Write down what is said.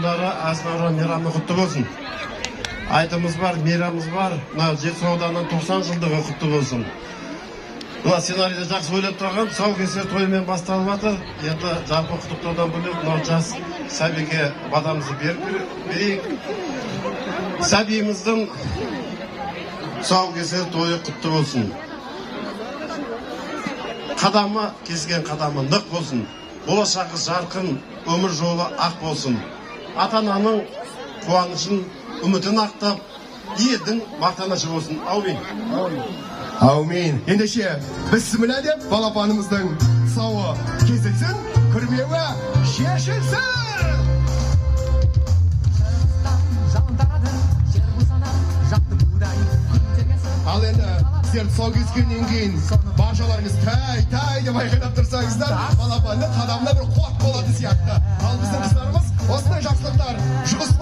күндері Азнаура мейрамы құтты болсын. Айтымыз бар, мейрамымыз бар. Жетісу ауданының 90 жылдығы құтты болсын. Мына сценарийді жақсы ойлап тұрған, тұсаукесер тойымен басталып жатыр. Енді жалпы құттықтаудан бөлек мынау жас сәбиге бадамызды берейік. Сәбиіміздің тұсаукесер тойы құтты болсын. Қадамы кескен қадамы нық болсын. Болашағы жарқын, өмір жолы ақ болсын. Ата-ананың қуанышын, үмітін ақтап, елдің мақтанышы болсын. Аумин. Аумин. Ендеше біз сімілі деп балапанымыздың сауы кесілсін, күрмеуі шешілсін. Ал енді сіздер тұсау кескеннен кейін баршаларыңыз тай деп айқайлап тұрсаңыздар, балапанның қадамына бір қуат болады сияқты. Ал біздің қыздарымыз осындай жақсылықтар, жұмыс